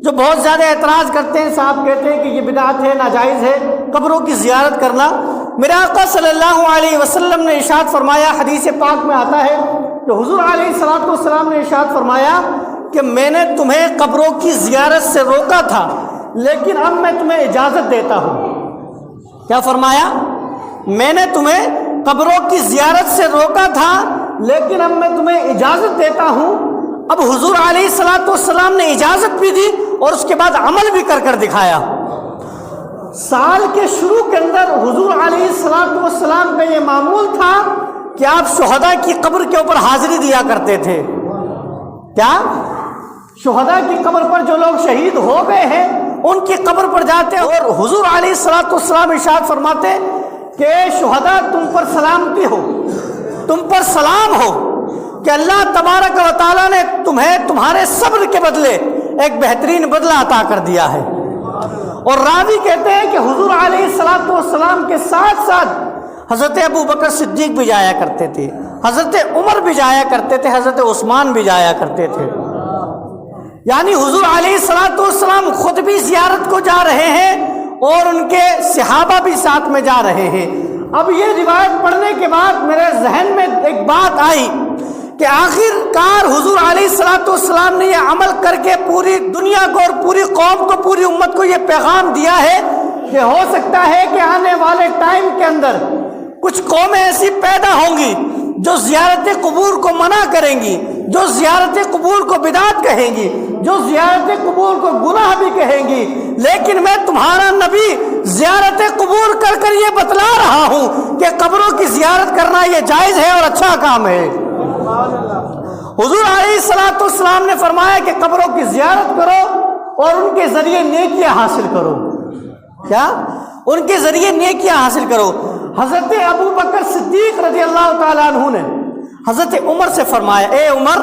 جو بہت زیادہ اعتراض کرتے ہیں، صاحب کہتے ہیں کہ یہ بدعت ہے، ناجائز ہے قبروں کی زیارت کرنا۔ میرے آقا صلی اللہ علیہ وسلم نے ارشاد فرمایا، حدیث پاک میں آتا ہے کہ حضور علیہ الصلوۃ والسلام نے ارشاد فرمایا کہ میں نے تمہیں قبروں کی زیارت سے روکا تھا، لیکن اب میں تمہیں اجازت دیتا ہوں۔ کیا فرمایا؟ میں نے تمہیں قبروں کی زیارت سے روکا تھا، لیکن اب میں تمہیں اجازت دیتا ہوں۔ اب حضور علیہ الصلوۃ والسلام نے اجازت بھی دی اور اس کے بعد عمل بھی کر دکھایا۔ سال کے شروع کے اندر حضور علیہ الصلوۃ والسلام کا یہ معمول تھا کہ آپ شہداء کی قبر کے اوپر حاضری دیا کرتے تھے۔ کیا؟ شہداء کی قبر پر جو لوگ شہید ہو گئے ہیں ان کی قبر پر جاتے اور حضور علیہ الصلوۃ والسلام ارشاد فرماتے کہ شہداء تم پر سلامتی ہو، تم پر سلام ہو کہ اللہ تبارک و تعالیٰ نے تمہیں تمہارے صبر کے بدلے ایک بہترین بدلہ عطا کر دیا ہے۔ اور راوی کہتے ہیں کہ حضور علیہ الصلوۃ والسلام کے ساتھ ساتھ حضرت ابو بکر صدیق بھی جایا کرتے تھے، حضرت عمر بھی جایا کرتے تھے، حضرت عثمان بھی جایا کرتے تھے۔ یعنی حضور علیہ الصلوۃ والسلام خود بھی زیارت کو جا رہے ہیں اور ان کے صحابہ بھی ساتھ میں جا رہے ہیں۔ اب یہ روایت پڑھنے کے بعد میرے ذہن میں ایک بات آئی کہ آخر کار حضور علیہ الصلوۃ والسلام نے یہ عمل کر کے پوری دنیا کو اور پوری قوم کو، پوری امت کو یہ پیغام دیا ہے کہ ہو سکتا ہے کہ آنے والے ٹائم کے اندر کچھ قومیں ایسی پیدا ہوں گی جو زیارت قبور کو منع کریں گی، جو زیارت قبور کو بدعت کہیں گی، جو زیارت قبور کو گناہ بھی کہیں گی، لیکن میں تمہارا نبی زیارت قبور کر کر یہ بتلا رہا ہوں کہ قبروں کی زیارت کرنا یہ جائز ہے اور اچھا کام ہے۔ حضور علیہ الصلوۃ والسلام نے فرمایا کہ قبروں کی زیارت کرو اور ان کے ذریعے نیکیاں حاصل کرو۔ کیا؟ ان کے ذریعے نیکیاں حاصل کرو۔ حضرت ابو بکر صدیق رضی اللہ تعالیٰ عنہ نے حضرت عمر سے فرمایا، اے عمر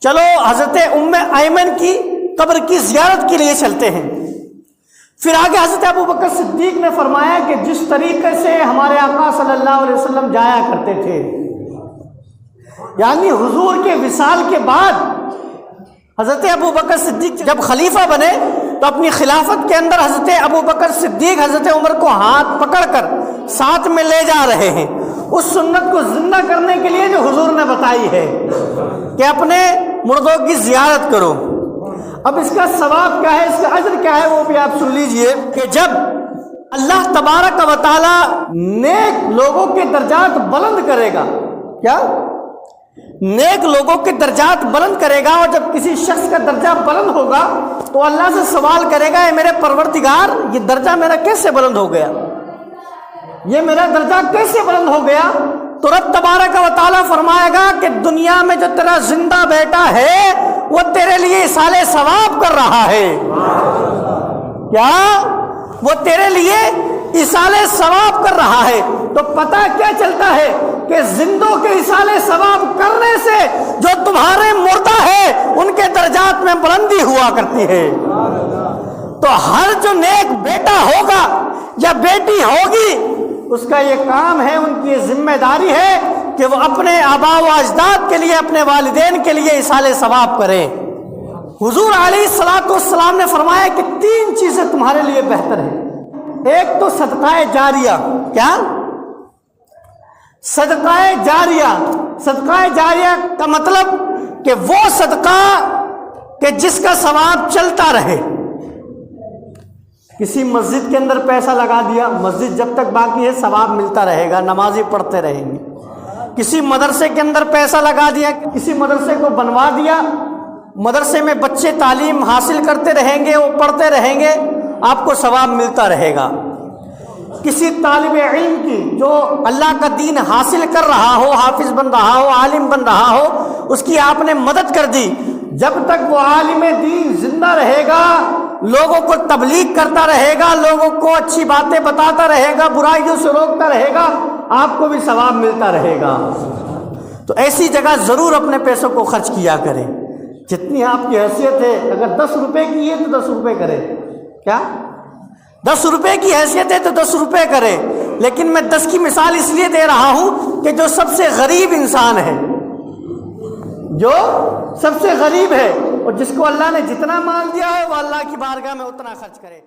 چلو حضرت ام ایمن کی قبر کی زیارت کے لیے چلتے ہیں۔ پھر آگے حضرت ابو بکر صدیق نے فرمایا کہ جس طریقے سے ہمارے آقا صلی اللہ علیہ وسلم جایا کرتے تھے، یعنی حضور کے وصال کے بعد حضرت ابو بکر صدیق جب خلیفہ بنے تو اپنی خلافت کے اندر حضرت ابو بکر صدیق حضرت عمر کو ہاتھ پکڑ کر ساتھ میں لے جا رہے ہیں، اس سنت کو زندہ کرنے کے لیے جو حضور نے بتائی ہے کہ اپنے مردوں کی زیارت کرو۔ اب اس کا ثواب کیا ہے، اس کا اجر کیا ہے، وہ بھی آپ سن لیجئے کہ جب اللہ تبارک و تعالی نیک لوگوں کے درجات بلند کرے گا، کیا؟ نیک لوگوں کے درجات بلند کرے گا، اور جب کسی شخص کا درجہ بلند ہوگا تو اللہ سے سوال کرے گا، اے میرے پروردگار یہ درجہ میرا کیسے بلند ہو گیا، یہ میرا درجہ کیسے بلند ہو گیا؟ تو رب تبارک و تعالیٰ فرمائے گا کہ دنیا میں جو تیرا زندہ بیٹا ہے وہ تیرے لیے ایصال ثواب کر رہا ہے۔ کیا؟ وہ تیرے لیے ایصال ثواب کر رہا ہے۔ تو پتہ کیا چلتا ہے کہ زندوں کے ایصال ثواب کرنے سے جو تمہارے مردہ ہے ان کے درجات میں بلندی ہوا کرتی ہے۔ تو ہر جو نیک بیٹا ہوگا یا بیٹی ہوگی اس کا یہ کام ہے، ان کی یہ ذمہ داری ہے کہ وہ اپنے آباء و اجداد کے لیے، اپنے والدین کے لیے ایصال ثواب کریں۔ حضور علیہ الصلوۃ والسلام نے فرمایا کہ 3 چیزیں تمہارے لیے بہتر ہیں۔ ایک تو صدقہ جاریہ۔ کیا؟ صدقہ جاریہ۔ صدقہ جاریہ کا مطلب کہ وہ صدقہ کہ جس کا ثواب چلتا رہے۔ کسی مسجد کے اندر پیسہ لگا دیا، مسجد جب تک باقی ہے ثواب ملتا رہے گا، نمازی پڑھتے رہیں گے۔ کسی مدرسے کے اندر پیسہ لگا دیا، کسی مدرسے کو بنوا دیا، مدرسے میں بچے تعلیم حاصل کرتے رہیں گے، وہ پڑھتے رہیں گے، آپ کو ثواب ملتا رہے گا۔ کسی طالب علم کی جو اللہ کا دین حاصل کر رہا ہو، حافظ بن رہا ہو، عالم بن رہا ہو، اس کی آپ نے مدد کر دی، جب تک وہ عالم دین زندہ رہے گا، لوگوں کو تبلیغ کرتا رہے گا، لوگوں کو اچھی باتیں بتاتا رہے گا، برائیوں سے روکتا رہے گا، آپ کو بھی ثواب ملتا رہے گا۔ تو ایسی جگہ ضرور اپنے پیسوں کو خرچ کیا کریں، جتنی آپ کی حیثیت ہے۔ اگر 10 روپے کی ہے تو 10 روپے کریں۔ کیا؟ 10 روپے کی حیثیت ہے تو 10 روپے کریں، لیکن میں 10 کی مثال اس لیے دے رہا ہوں کہ جو سب سے غریب انسان ہے، جو سب سے غریب ہے، اور جس کو اللہ نے جتنا مال دیا ہے وہ اللہ کی بارگاہ میں اتنا خرچ کرے۔